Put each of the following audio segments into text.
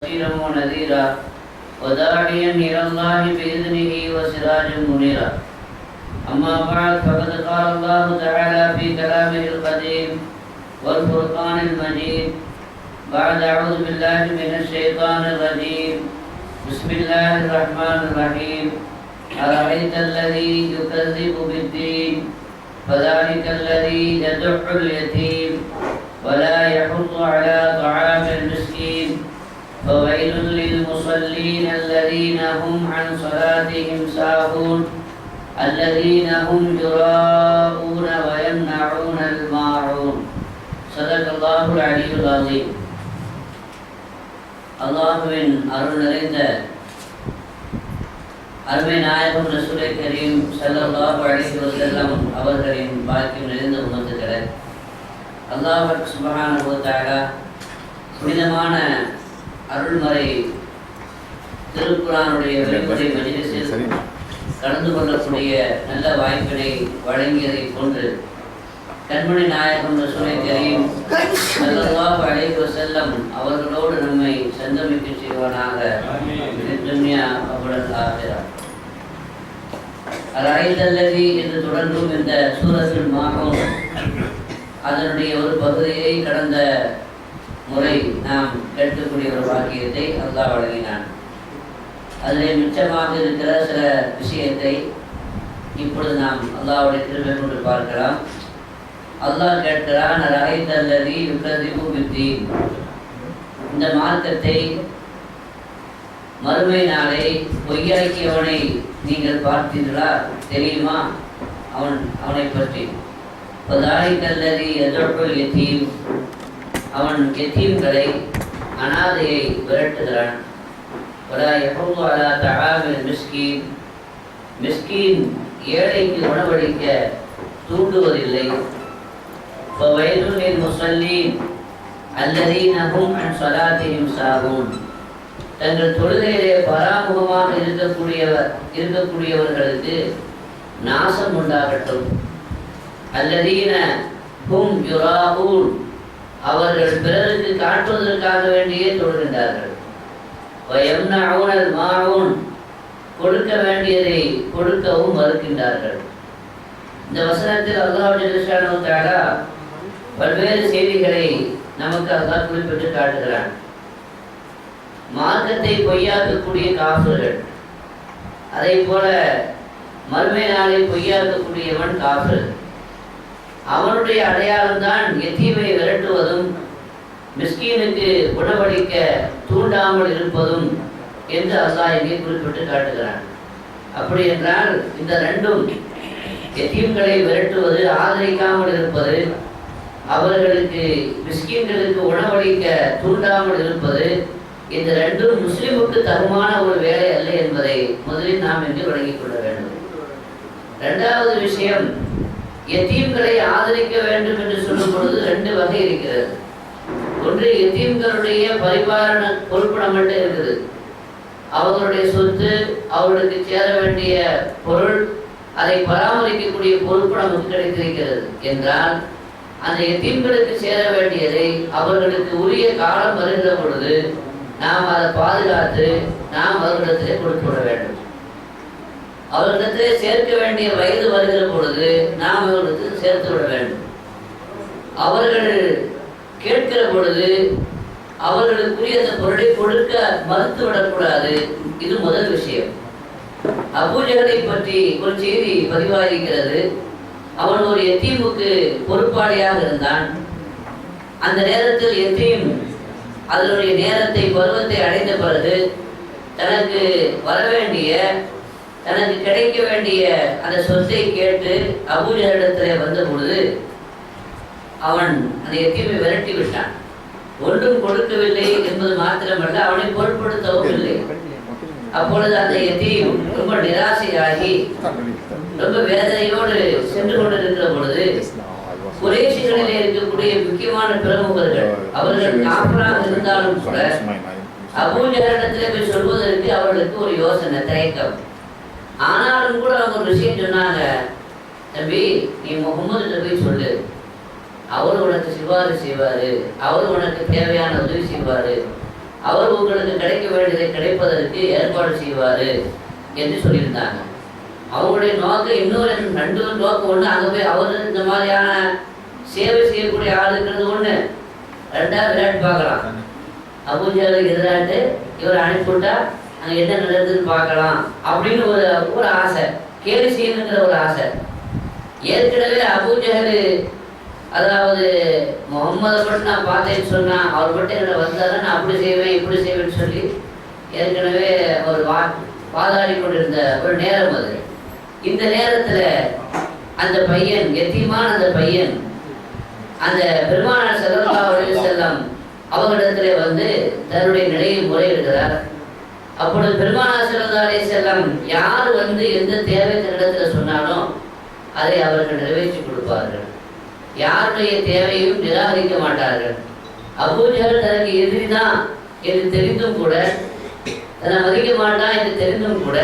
بشيرا ونذيرا وداعيا إلى الله بإذنه وسراجا منيرا. أما بعد فقد قال الله تعالى في كلامه القديم والفرقان المجيد بعد أعوذ بالله من الشيطان الرجيم. بسم الله الرحمن الرحيم. أرأيت الذي يكذب بالدين فذلك الذي يدع اليتيم ولا يحض على طعام المسكين فويل للمصلين الذين هم عن صلاتهم ساهون الذين هم يراءون ويمنعون الماعون. صدق الله العلي العظيم. அல்லாஹ்வின் அருள் நிறைந்த அருமை நாயகம் ரசூலை கரீம் ஸல்லல்லாஹு அலைஹி வஸல்லம் அவர்களின் பாக்கியம் நிறைந்த உம்மத்துக்களே, அல்லாஹ் சுப்ஹானஹு வ தஆலா புனிதமான அருள்மறை திருக்குர்ஆனுடைய விரிவுரை மஜ்லிஸில் கலந்து கொள்ளக்கூடிய நல்ல வாய்ப்பினை வழங்கியதை போன்று கண்மணி நாயகம் ரசூலை கரீம் ஸல்லல்லாஹு அலைஹி வஸல்லம் அவர்களோடு நம்மை சந்தமிக்க செய்வானாக. துன்யா வல் ஆகிரா. அரைதல்லதி என்று தொடங்கும் இந்த சூரத்துல் மாஊன் அதனுடைய ஒரு பகுதியை கடந்த முறை நாம் கேட்கக்கூடிய ஒரு வாக்கியத்தை அல்லாஹ் வழங்கினான். அதில் மிச்சமாக இருக்கிற சில விஷயத்தை இப்பொழுது நாம் அல்லாஹ்வுடைய கிருபை கொண்டு பார்க்கலாம். அல்லாஹ் கேட்கிறான், அரைதல்லதி யுகதிபு பித்தீன், இந்த மார்க்கத்தை மறுமை நாளை பொய்யாக்கியவனை நீங்கள் பார்த்தீர்களா, தெரியுமா அவனை பற்றி? பதாரிக்கல்லதி எதொழுல் யதீம், அவன் யதீம்களை அனாதையை விரட்டுகிறான். வலா யஹுது அலா தஆமில் மிஸ்கீன், மிஸ்கீன் ஏழைக்கு உணவளிக்க தூண்டுவதில்லை. ஃபவைலுல் லில் முஸல்லீன் அல்லதீன ஹும் அன் ஸலாத்திஹிம் சாஹூன், தங்கள் தொழுகையிலே பராமுகமாக இருக்கக்கூடியவர்களுக்கு நாசம் உண்டாகட்டும். அல்லதீன ஹும் யுராஊன், அவர்கள் பிறருக்கு காட்டுவதற்காக வேண்டியே தொழுகின்றார்கள். வயம்னஊனல் மாஊன், கொடுக்க வேண்டியதை கொடுக்கவும் மறுக்கின்றார்கள். இந்த வசனத்தில் அல்லாஹ் ஜல்லஷானஹு தஆலா பல்வேறு செய்திகளை நமக்கு அல்லாஹ் குறிப்பிட்டு காட்டுகிறான். மார்க்கத்தை பொய்யாக்கக்கூடிய காஃபிர்கள், அதை போல மறுமை நாளை பொய்யாக்கக்கூடியவன் காஃபிர். அவனுடைய அடையாளம் தான் யதீமை விரட்டுவதும் மிஸ்கீனுக்கு உணவளிக்க தூண்டாமல் இருப்பதும் என்று அல்லாஹ் இங்கே குறிப்பிட்டு காட்டுகிறான். அப்படி என்றால் இந்த ரெண்டும், யதீம்களை விரட்டுவது, ஆதரிக்காமல் இருப்பது, அவர்களுக்கு மிஸ்கீன்களுக்கு உணவளிக்க தூண்டாமல் இருப்பது, இந்த ரெண்டும் முஸ்லிமுக்கு தகுமான ஒரு வேலை அல்ல என்பதை முதலில் நாம் இன்று விளங்கிக் கொள்ள வேண்டும். இரண்டாவது விஷயம், யதீம்களை ஆதரிக்க வேண்டும் என்று சொல்லும் பொழுது ரெண்டு வகை இருக்கிறது. ஒன்று, யதீம்களுடைய பரிபாலன பொறுப்பு நம்மகிட்ட இருக்குது. அவர்களுடைய சொத்து, அவர்களுக்கு சேர வேண்டிய பொருள், அதை பராமரிக்கக்கூடிய பொறுப்பு நமக்கு கிடைத்திருக்கிறது என்றால், அந்த யதீம்களுக்கு சேர வேண்டியதை அவர்களுக்கு உரிய காலம் வருகிற பொழுது நாம் அதை பாதுகாத்து நாம் அவர்களிடத்திலே கொடுத்து விட வேண்டும். அவர்களிடத்திலே சேர்க்க வேண்டிய வயது வருகிற பொழுது நாம் அவர்களுக்கு சேர்த்து விட வேண்டும். அவர்கள் கேட்கிற பொழுது அவர்களுக்குரிய அந்த பொருளை கொடுக்க மறுத்து விடக்கூடாது. இது முதல் விஷயம். அபூஜஹலை பற்றி ஒரு செய்தி பதிவாகிறது. அவன் ஒரு யதீமுக்கு பொறுப்பாளியாக இருந்தான். அந்த நேரத்தில் யதீம் அதனுடைய நேரத்தை, பருவத்தை அடைந்த பிறகு தனக்கு வரவேண்டிய, தனக்கு கிடைக்க வேண்டிய அந்த சொத்தை கேட்டு அபூஜஹலிடத்தில் வந்த பொழுது அவன் அந்த யதீமை விரட்டி விட்டான். ஒன்றும் கொடுக்கவில்லை என்பது மாத்திரமல்ல, அவனை பொருட்படுத்தவும் இல்லை. அப்பொழுது அந்த யதீம் ரொம்ப நிராசையாகி ரொம்ப வேதனையோடு சென்று கொண்டிருக்கிற பொழுது குறைஷிகளிலே இருக்கக்கூடிய முக்கியமான பிரமுகர்கள், அவர்கள் காஃபிராக இருந்தாலும் கூட அபூஜஹலிடத்திலே போய் சொல்வதற்கு அவர்களுக்கு ஒரு யோசனை, தயக்கம். ஆனாலும் கூட அவங்க ஒரு விஷயம் சொன்னாங்க, தம்பி நீ முகமது போய் சொல்லு, அவர் உனக்கு சிபாரிசு செய்வார், அவர் உனக்கு தேவையான உதவி செய்வார், அவர் உங்களுக்கு கிடைக்க வேண்டியதை கிடைப்பதற்கு ஏற்பாடு செய்வார் என்று சொல்லியிருந்தாங்க. அவங்களுடைய நோக்கம் இன்னொரு 2 நோக்கம் ஒன்று, அங்கே போய் அவர் இந்த மாதிரியான சேவை செய்யக்கூடிய ஆள் இருக்கிறது ஒன்று, 2வது விளையாட்டு பார்க்கலாம். அபூஜஹலுக்கு எதிராட்டு இவர் அனுப்பிவிட்டா அங்கே என்ன நடக்குதுன்னு பார்க்கலாம் அப்படின்னு ஒரு ஆசை, கேலி செய்யணுங்கிற ஒரு ஆசை. ஏற்கனவே அபூஜஹல் அதாவது முகம்மதை மட்டும் நான் பார்த்தேன்னு சொன்னால் அவர் மட்டும் என்னோட வந்தாலும் நான் அப்படி செய்வேன் இப்படி செய்வேன்னு சொல்லி ஏற்கனவே அவர் வாதாடி கொண்டிருந்த ஒரு நேரம் அது. இந்த நேரத்தில் அந்த பையன், எத்தீமான அந்த பையன், அந்த பெருமானார் ஸல்லல்லாஹு அலைஹி வஸல்லம் அவர்களிடத்தில் வந்து தன்னுடைய நிலையை முறையிடுகிறார். அப்பொழுது பெருமானார் ஸல்லல்லாஹு அலைஹி வஸல்லம் யார் வந்து எந்த தேவை தன்னிடத்தில் சொன்னாலும் அதை அவர்கள் நிறைவேற்றி கொடுப்பார்கள். யாருடைய தேவையும் நிராகரிக்க மாட்டார்கள். அபூஜஹல் தனக்கு எதிரி தான் என்று தெரிந்தும் கூட, தன்னை மதிக்க மாட்டான் என்று தெரிந்தும் கூட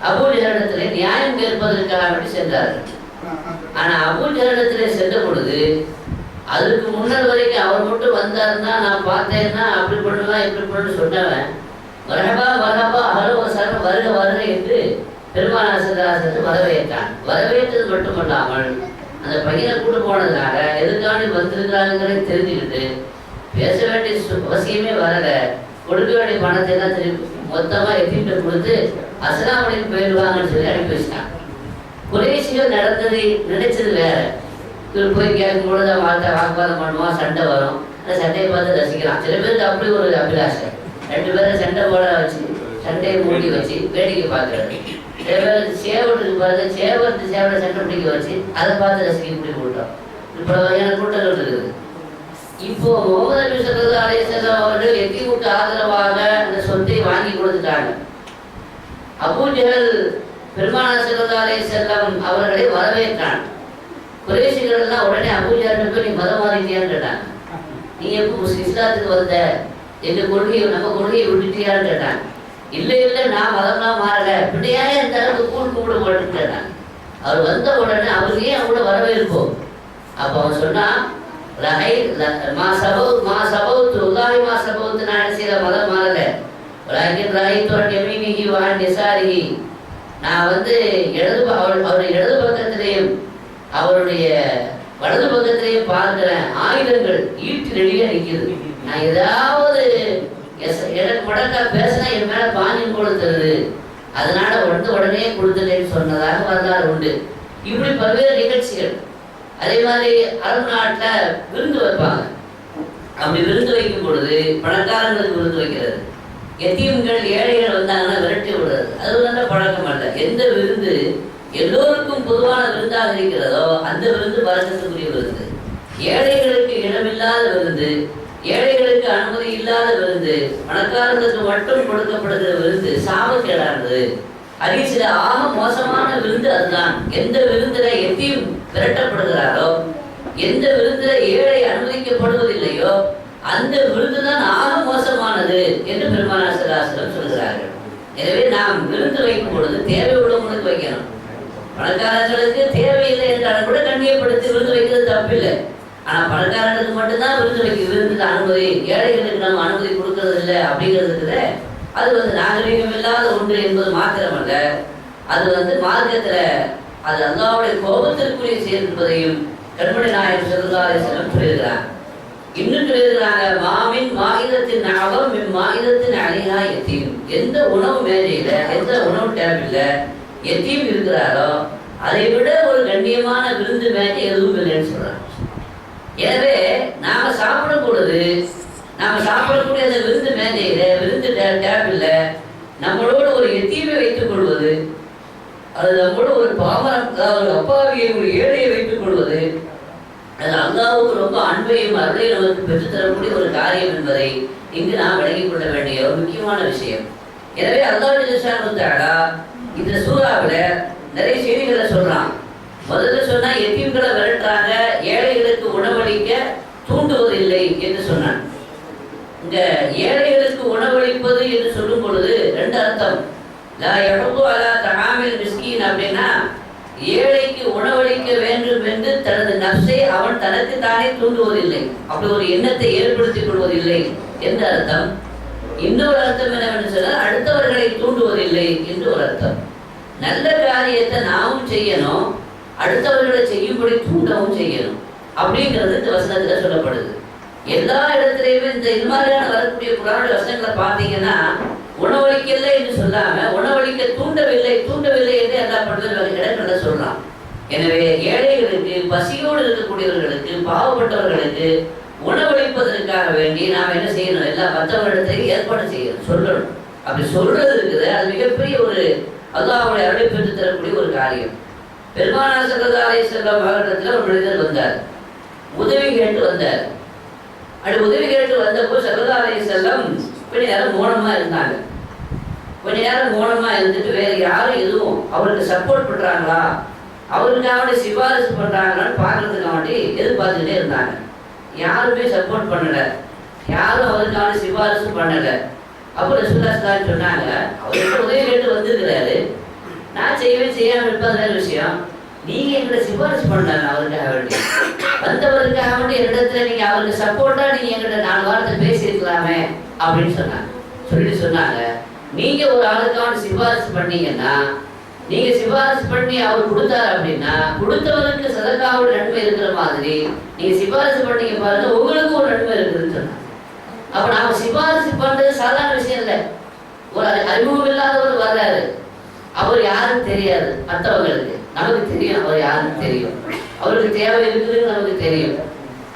அபூஜஹலிடத்திலே நியாயம் கேட்பதற்காக வேண்டி சென்றார்கள். ஆனால் அபூஜஹலிடத்திலே சென்ற பொழுது அதுக்கு முன்னர் வரைக்கும் அவர் மட்டும் வந்தாருன்னா நான் பார்த்தேன்னா அப்படி பண்ணுவேன் இப்படி பண்ணு சொன்னவன் வரபா வரபா அகலவசாரம் வருக வருக என்று பெருமானார் ஸல்லல்லாஹு அலைஹி வஸல்லம் வரவேற்றான். வரவேற்றது மட்டுமல்லாமல் அந்த பையனை கூட்டு போனதுனால எதுக்காண்டி வந்திருக்கிறாங்கிறத தெரிஞ்சுக்கிட்டு பேச வேண்டிய அவசியமே வரல, கொடுக்க வேண்டிய பணத்தை எல்லாம் திருப்பி மொத்தமாக எத்திட்டு கொடுத்து அஸ்ஸலாமு அலைக்கும் போயிடுவாங்கன்னு சொல்லி அனுப்பி வச்சிட்டான். குறைஷிகள் நடந்தது நினைச்சது வேற. இவர் போய் கேட்கும் பொழுது வாக்குவாதம் பண்ணுவான், சண்டை வரும். அந்த சண்டையை பார்த்து ரசிக்கலாம். சில பேருக்கு அப்படி ஒரு அபிலாஷை, 2 பேரை சண்டை போட வச்சு சண்டையை மூடி வச்சு வேடிக்கை பார்க்கறது. சில பேருக்கு சேவட்டுக்கு பார்த்து சேவட்டை சண்டை பிடிக்க வச்சு அதை பார்த்து ரசிக்க இப்படி கூட்டம், இப்போ வகையான கூட்டங்கள் இருக்குது. இப்போ முகமது நபி ஸல்லல்லாஹு அலைஹி வஸல்லம் அவர்கள் எத்தீமுக்கு ஆதரவாக அந்த சொத்தை வாங்கி கொடுத்துட்டாங்க. அபூஜஹல் பெருமானார் ஸல்லல்லாஹு அலைஹி வஸல்லம் அவர்களை வரவேற்றான். குறைஷிகள் எல்லாம் உடனே அபூஜஹல் போய் நீ மதம் மாறிட்டியான்னு கேட்டாங்க. நீ எப்போ இஸ்லாத்துக்கு வந்த, எங்கள் கொள்கையை நம்ம கொள்கையை விட்டுட்டியான்னு கேட்டாங்க. இல்லை இல்லை நான் மதம்லாம் மாறல, இப்படியா இந்த அளவுக்கு கூப்பிட போட்டுன்னு கேட்டாங்க. அவர் வந்த உடனே அவருக்கு ஏன் கூட வரவேற்போம். அப்போ அவன் சொன்னான், மா சபவுத்து உல்லாஹி மா சபவுத்து, நான் செய்த மதம் மாறல, வலாக்கின் ராயித்தோன் யமீனிஹி வஅன் யசாரிஹி, நான் வந்து அவருடைய இடது பக்கத்திலேயும் அவருடைய வலது பக்கத்திலேயும் பார்க்கிறேன் ஆயுதங்கள் ஈட்டு ரெடியா நிற்கிறது. நான் ஏதாவது எனக்கு மடக்கா பேசினா என் மேல பாஞ்சின் கொடுத்துருது, அதனால உடனே கொடுத்துட்டேன்னு சொன்னதாக வரலாறு உண்டு. இப்படி பல்வேறு நிகழ்ச்சிகள். அதே மாதிரி அரபு நாட்டில் விருந்து வைப்பாங்க. அப்படி விருந்து வைக்கும் பொழுது பணக்காரங்களுக்கு விருந்து வைக்கிறது, எத்தீம்கள் ஏழைகள் வந்தாங்கன்னா விரட்டி விடுறது, அது நல்ல பழக்கம் அல்ல. எந்த விருந்து எல்லோருக்கும் பொதுவான விருந்தாக இருக்கிறதோ அந்த விருந்து பரக்கத்துக்குரிய விருந்து. ஏழைகளுக்கு இடமில்லாத விருந்து, ஏழைகளுக்கு அனுமதி இல்லாத விருந்து, பணக்காரர்களுக்கு மட்டும் கொடுக்கப்படுகிற விருந்து சாபக்கேடானது. ஹதீஸில் ஆக மோசமான விருந்து அதுதான். எந்த விருந்தில எத்தீம் விரட்டப்படுகிறாரோ, எந்த விருந்தில ஏழை அனுமதிக்கப்படுவதில்லையோ அந்த விருந்து தான் ஆக மோசமானது என்று பெருமானார் ஸல்லல்லாஹு அலைஹி வஸல்லம் சொல்கிறார்கள். எனவே நாம் விருந்து வைக்கும் பொழுது தேவை உள்ளவங்களுக்கு வைக்கணும். பணக்காரர்களுக்கு தேவையில்லை என்றாலும் கூட கண்ணியப்படுத்தி விருந்து வைக்கிறது தப்பில்லை. ஆனால் பணக்காரர்களுக்கு மட்டும்தான் விருந்துக்கு அனுமதி, ஏழைகளுக்கு நம்ம அனுமதி கொடுக்கறது இல்லை அப்படிங்கிறதுக்கு அது வந்து நாகரிகம் இல்லாத ஒன்று என்பது மாத்திரமல்ல, அது மார்க்கத்தில் அது அல்லாஹ்வுடைய கோபத்திற்குரிய செயல் என்பதையும் கண்மணி நாயகம் ஸல்லல்லாஹு அலைஹி வஸல்லம் சொல்லியிருக்கிறார். இன்னும் சொல்லியிருக்கிறாங்க, மாமின் மாயிதத்தின் அவம் மின் மாயிதத்தின் அலிஹா எத்தீம், எந்த உணவு மேஜையில எந்த உணவு டேபிள்ல எத்தீம் இருக்கிறாரோ அதை விட ஒரு கண்ணியமான விருந்து மேஜை எதுவும் இல்லைன்னு சொல்றாங்க. எனவே நாம சாப்பிடும் பொழுது நாம சாப்பிடக்கூடிய அந்த விருந்து மேஜையில விருந்து டேபிள்ல நம்மளோட ஒரு எத்தீமை வைத்துக் கொள்வது, அது நம்மளோட ஒரு ஒரு அப்பாவியை ஒரு ஏழையை வைத்துக் கொள்வது, அது அல்லாஹ்வுக்கு ரொம்ப அன்பையும் அருளையும் நமக்கு பெற்றுத்தரக்கூடிய ஒரு காரியம் என்பதை இங்கு நாம் விளங்கிக் கொள்ள வேண்டிய ஒரு முக்கியமான விஷயம். எனவே அல்லாஹ் ஜல்லல்லாஹு தஆலா இந்த சூறாவில் நிறைய செய்திகளை சொல்றான். முதல்ல சொன்னா எத்தீம்களை விரட்டுறாங்க, ஏழைகளுக்கு உணவளிக்க தூண்டுவதில்லை என்று சொன்னான். இங்க ஏழைகளுக்கு உணவளிப்பது என்று சொல்லும் பொழுது 2 அர்த்தம். லா யஹுது அலா தஆமில் மிஸ்கீன் அப்படின்னா ஏழைக்கு உணவளிக்க வேண்டும் என்று தனது நப்சை அவன் தனக்கு தானே தூண்டுவதில்லை, அப்படி ஒரு எண்ணத்தை ஏற்படுத்திக் கொள்வதில்லை என்று அர்த்தம். இன்னொரு அர்த்தம் என்னவென்று சொன்னால் அடுத்தவர்களை தூண்டுவதில்லை என்று ஒரு அர்த்தம். நல்ல காரியத்தை நாமும் செய்யணும், அடுத்தவர்களை செய்யும்படி தூண்டவும் செய்யணும் அப்படிங்கிறது இந்த வசனத்துல சொல்லப்படுது. எல்லா இடத்துலையுமே இந்த மாதிரியான வரக்கூடிய குரானுடைய வசனங்களை பார்த்தீங்கன்னா உணவளிக்கல என்று சொல்லாம உணவளிக்க தூண்டவில்லை என்று எல்லா பல்வேறு இடங்கள்ல சொல்றான். எனவே ஏழைகளுக்கு, பசியோடு இருக்கக்கூடியவர்களுக்கு, பாவப்பட்டவர்களுக்கு உணவளிப்பதற்காக வேண்டி நாம் என்ன செய்யணும்? எல்லா மற்றவர்களிடத்தையும் ஏற்பாடு செய்யணும், சொல்லணும். அப்படி சொல்றது இருக்குது, அது மிகப்பெரிய ஒரு அல்லாஹ்வுடைய அருளை பெற்று தரக்கூடிய ஒரு காரியம். பெருமானார் ஸல்லல்லாஹு அலைஹி வஸல்லம் அவர்களிடத்தில் ஒரு மனிதர் வந்தார், உதவி கேட்டு வந்தார். அப்படி உதவி கேட்டு வந்தப்போ ஸல்லல்லாஹு அலைஹி வஸல்லம் கொஞ்ச நேரம் மௌனமா இருந்தாங்க. கொஞ்ச நேரம் மௌனமா இருந்துட்டு வேற யாரும் எதுவும் அவருக்கு சப்போர்ட் பண்றாங்களா, அவருக்காக சிபாரிசு பண்றாங்களான்னு பார்க்கறதுக்காண்டி எதிர்பார்த்துக்கிட்டே இருந்தாங்க. யாருமே சப்போர்ட் பண்ணல, யாரும் அவருக்கான சிபாரிசு பண்ணல. அப்போ ரசூலுல்லாஹி ஸல்லல்லாஹு அலைஹி வஸல்லம் சொன்னாங்க, அவருக்கு உதவி கேட்டு வந்திருக்கிறாரு, நான் செய்வேன் செய்யாமல் இருப்பது விஷயம், நீங்க எங்களை சிபாரிசு பண்ணாங்க அவருக்காக வேண்டி வந்தவருக்காக வேண்டி இடத்துல நீங்க அவருக்கு சப்போர்ட்டா நீங்க எங்கிட்ட 4 வாரத்தை பேசியிருக்கலாமே அப்படின்னு சொன்னாங்க. நீங்க ஒரு ஆளுக்கான சிபாரிசு பண்ணீங்கன்னா, நீங்க சிபாரிசு பண்ணி அவர் கொடுத்தாரு அப்படின்னா கொடுத்தவருக்கு சதகாவோட நன்மை இருக்கிற மாதிரி நீங்க சிபாரிசு பண்ணீங்க பாருங்க, உங்களுக்கு ஒரு நன்மை இருக்குதுன்னு சொன்னாங்க. அப்ப நாம சிபாரிசு பண்றது சாதாரண விஷயம் இல்லை. ஒரு அறிமுகம் இல்லாதவர் வர்றாரு, அவர் யாருன்னு தெரியாது மற்றவங்களுக்கு, நமக்கு தெரியும் அவர் யாருன்னு தெரியும், அவருக்கு தேவை இருக்குதுன்னு நமக்கு தெரியும்,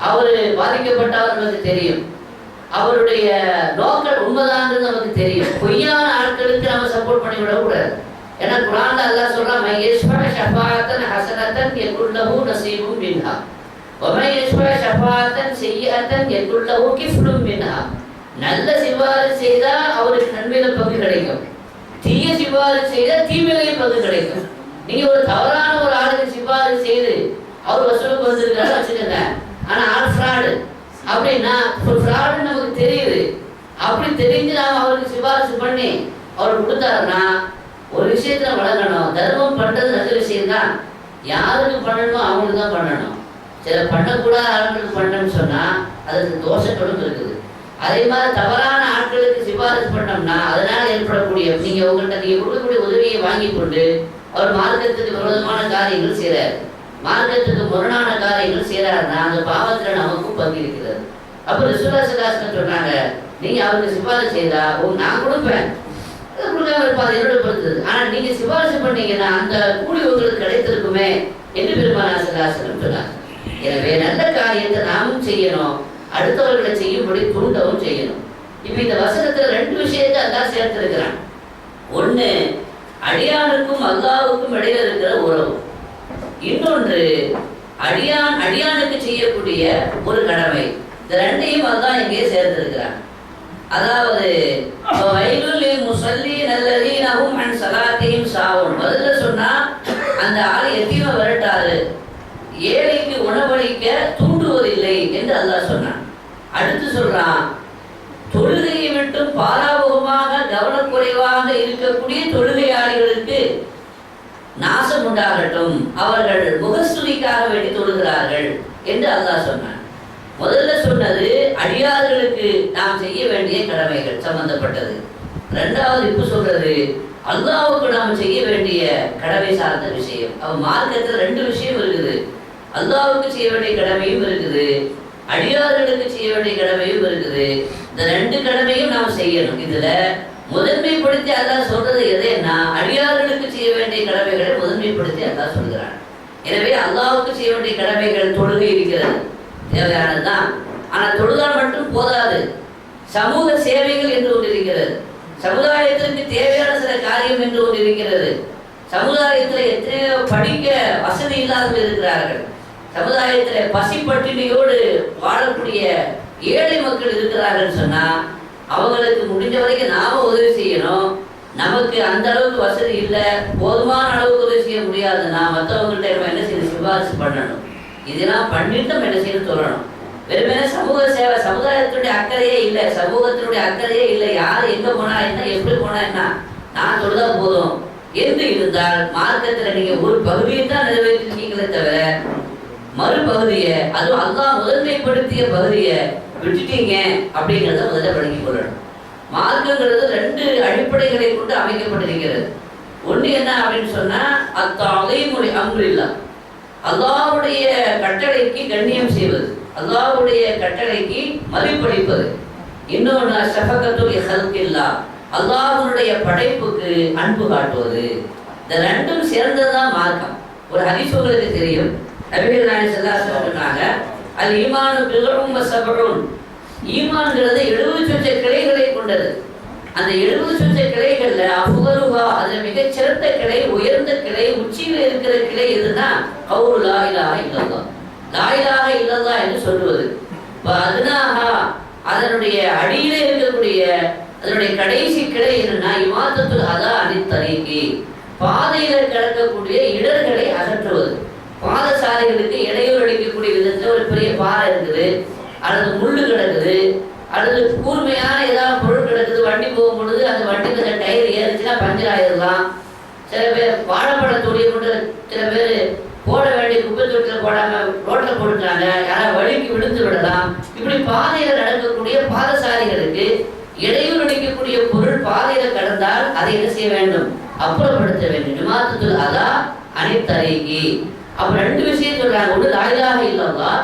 அவரு பாதிக்கப்பட்டவர் நமக்கு தெரியும், அவருடைய நோக்கம் உண்மைதான்றது நமக்கு தெரியும். பொய்யான ஆட்களுக்கு நம்ம சப்போர்ட் பண்ணி விடக்கூடாது. ஏன்னா குர்ஆன்ல அல்லாஹ் சொல்றான், மையஷ்ஃபா ஷஃபாஅத்தன் ஹஸனத்தன் யகுல்லஹு நஸீபும் மின்ஹா வமையஷ்ஃபா ஷஃபாஅத்தன் ஸய்யிஅத்தன் யகுல்லஹு கிஃப்லும் மின்ஹா. நல்ல சிபாரிசு செய்தா அவருக்கு நன்மையில பங்கு கிடைக்கும், தீய சிபாரிசு செய்தா தீமையிலையும் பங்கு கிடைக்கும். நீங்க ஒரு தவறான ஒரு ஆளுக்கு சிபாரிசு செய்து அவர் வசூலுக்கு வந்திருக்காரு வச்சுக்கோங்க, ஆனா ஆள் ஃப்ராடு அப்படின்னா ஃப்ராடுன்னு நமக்கு தெரியுது. அப்படி தெரிஞ்சு நாம அவருக்கு சிபாரிசு பண்ணி அவர் கொடுத்தாருன்னா ஒரு விஷயத்துல வழங்கணும். தர்மம் பண்றது நல்ல விஷயம் தான், யாருக்கு பண்ணணுமோ அவங்களுக்கு தான் பண்ணணும். சில பண்ணக்கூடாத ஆட்களுக்கு பண்ணணும்னு சொன்னா அதுக்கு தோஷங்களும் இருக்குது. அதே மாதிரி தவறான ஆட்களுக்கு சிபாரிசு பண்ணோம்னா அதனால ஏற்படக்கூடிய நீங்க கொடுக்கக்கூடிய உதவியை வாங்கி கொண்டு அவர் மார்க்கத்துக்கு விரோதமான காரியங்கள் செய்யறாரு, மார்க்கத்துக்கு முரணான காரியங்கள் செய்யறாருன்னா அந்த பாவத்துல நமக்கும் பங்கு இருக்கிறது. அப்ப ரசூலுல்லாஹி ஸல்லல்லாஹு அலைஹி வஸல்லம் சொன்னாங்க, நீங்க அவருக்கு சிபாரிசு செய்தா நான் கொடுப்பேன், என்னோட பொறுத்தது, ஆனா நீங்க சிபாரிசு பண்ணீங்கன்னா அந்த கூலி உங்களுக்கு கிடைத்திருக்குமே என்று பெருமானார் ஸல்லல்லாஹு அலைஹி வஸல்லம் சொன்னாங்க. எனவே நல்ல காரியத்தை நாமும் செய்யணும், அடுத்தவர்களை செய்யும்படி தூண்டவும் செய்யணும். இப்ப இந்த வசனத்துல 2 விஷயத்தை அல்லாஹ் சேர்த்திருக்கிறான். ஒண்ணு அடியானுக்கும் அல்லாஹ்வுக்கும் இடையில இருக்கிற உறவு, இன்னொன்று அடியானுக்கு செய்யக்கூடிய ஒரு கடமை. இந்த 2ஐயும் அல்லாஹ் இங்கே சேர்த்திருக்கிறான். அதாவது வயலுல் முஸல்லீன அல்லதீன ஹும் அன் ஸலாத்திஹிம் சாவூன். முதல்ல சொன்னா அந்த ஆள் எத்தீமை விரட்டாரு, ஏழைக்கு உணவளிக்க தூண்டுவதில்லை என்று அல்லாஹ் சொன்னான். அடுத்து சொல்றான், தொழுகையை விட்டும் பாராமுகமாக கவனக்குறைவாக இருக்கக்கூடிய தொழுகையாளிகளுக்கு நாசம் உண்டாகட்டும், அவர்கள் முகஸ்துதிக்காக வேண்டி தொழுகிறார்கள் என்று அல்லாஹ் சொன்னான். முதல்ல சொன்னது அடியார்களுக்கு நாம் செய்ய வேண்டிய கடமைகள் சம்பந்தப்பட்டது. 2வது இப்ப சொல்றது அல்லாஹ்வுக்கு நாம் செய்ய வேண்டிய கடமை சார்ந்த விஷயம். அவ மார்க்கத்துல 2 விஷயம் இருக்குது, அல்லாஹ்வுக்கு செய்ய வேண்டிய கடமையும் இருக்குது, அடியார்களுக்கு செய்ய வேண்டிய கடமையும் இருக்குது. இந்த 2 கடமையும் நாம் செய்யணும். இதுல முதன்மைப்படுத்தி அல்லாஹ் சொல்றது எதுன்னா அடியார்களுக்கு செய்ய வேண்டிய கடமைகளை முதன்மைப்படுத்தி அல்லாஹ் சொல்கிறான். எனவே அல்லாஹ்வுக்கு செய்ய வேண்டிய கடமைகள் தொழுகை இருக்கிறது, தேவையானதுதான். ஆனா தொழுதால் மட்டும் போதாது, சமூக சேவைகள் என்று ஒன்று இருக்கிறது, சமுதாயத்திற்கு தேவையான சில காரியம் என்று ஒன்று இருக்கிறது. சமுதாயத்தில் எத்தனையோ படிக்க வசதி இல்லாதவர்கள் இருக்கிறார்கள், சமுதாயத்தில் பசி பட்டினியோடு வாழக்கூடிய ஏழை மக்கள் இருக்கிறார்கள் சொன்னா அவங்களுக்கு முடிஞ்ச வரைக்கும் நாம உதவி செய்யணும். நமக்கு அந்த அளவுக்கு வசதி இல்லை, போதுமான அளவுக்கு உதவி செய்ய முடியாதுன்னா மற்றவங்கள்ட்ட நம்ம என்ன செய்யணும்? சிபாரிசு பண்ணணும். இதெல்லாம் பண்ணிட்டு நம்ம என்ன செய்யணும்? சொல்லணும். வெறுமனே சமூக சேவை, சமுதாயத்தினுடைய அக்கறையே இல்லை, சமூகத்தினுடைய அக்கறையே இல்லை, யார் எங்க போனா என்ன, எப்படி போனா என்ன, நான் சொல்றதா போதும் என்று இருந்தால் மார்க்கத்தில் நீங்க ஒரு பகுதியை தான் நிறைவேற்றிருக்கீங்களே தவிர மறுபகுதியை, அதுவும் அல்லாஹ் முதன்மைப்படுத்திய பகுதியை விட்டுட்டீங்க அப்படிங்கிறத முதல்ல விளங்கிக் கொள்ளணும். மார்க்கங்கிறது 2 அடிப்படைகளை கொண்டு அமைக்கப்பட்டிருக்கிறது. ஒன்று என்ன அப்படின்னு சொன்னா அத்தஅலீமுல் அம்ரில்லா, அல்லாஹ்வுடைய கட்டளைக்கு கண்ணியம் செய்வது, அல்லாஹ்வுடைய கட்டளைக்கு மதிப்பளிப்பது. இன்னொன்று ஷஃபகத்துல் ஹல்கில்லா, அல்லாஹ்வுடைய படைப்புக்கு அன்பு காட்டுவது. இந்த 2ம் சேர்ந்ததுதான் மார்க்கம். ஒரு ஹதீஸ் உங்களுக்கு தெரியும், நபிகள் நாயகம் ஸல்லல்லாஹு அலைஹி வஸல்லம் சொன்னாங்க, அல் ஈமானு பிதுஉம் வ ஸபஊன், ஈமான்ங்கிறது 70 சொச்ச கிளைகளை கொண்டது. அந்த 70 சொச்ச கிளைகள்ல அஃதலுஹா, அதுல மிகச் சிறந்த கிளை, உயர்ந்த கிளை, உச்சியில் இருக்கிற கிளை எதுனா கௌலு லா இலாஹ இல்லல்லாஹ், லா இலாஹ இல்லல்லாஹ் என்று சொல்லுவது. அதுனாஹா, அதனுடைய அடியிலே இருக்கக்கூடிய அதனுடைய கடைசி கிளை என்னன்னா இமாதத்துல் அதா அனித் தரீகி, பாதையில கிடக்கக்கூடிய இடர்களை அகற்றுவது. பாதசாரிகளுக்கு இடையூறு அளிக்கக்கூடிய விதத்துல ஒரு பெரிய பாறை இருக்குது, அல்லது முள்ளு கிடக்குது, அல்லது கூர்மையான ஏதாவது பொருள் கிடக்குது, வண்டி போகும் பொழுது அந்த வண்டிக்கு அந்த டயர் ஏறிச்சுன்னா பஞ்சர் ஆயிடலாம். சில பேர் வாழைப்பழ தொழிலை கொண்டு சில பேர் போட வேண்டிய குப்பை தொட்டில போடாம ரோட்ல போட்டுட்டாங்க, யாராவது வழிக்கு விழுந்து விடலாம். இப்படி பாதையில நடக்கக்கூடிய பாதசாரிகளுக்கு இடையூறு அளிக்கக்கூடிய பொருள் பாதையில கடந்தால் அதை என்ன செய்ய வேண்டும்? அப்புறப்படுத்த வேண்டும். இமாதத்துல் அதா அனித் தரீகி. அப்ப 2 விஷயம் சொல்றாங்க, ஒன்று லா இலாஹ இல்லல்லாஹ்,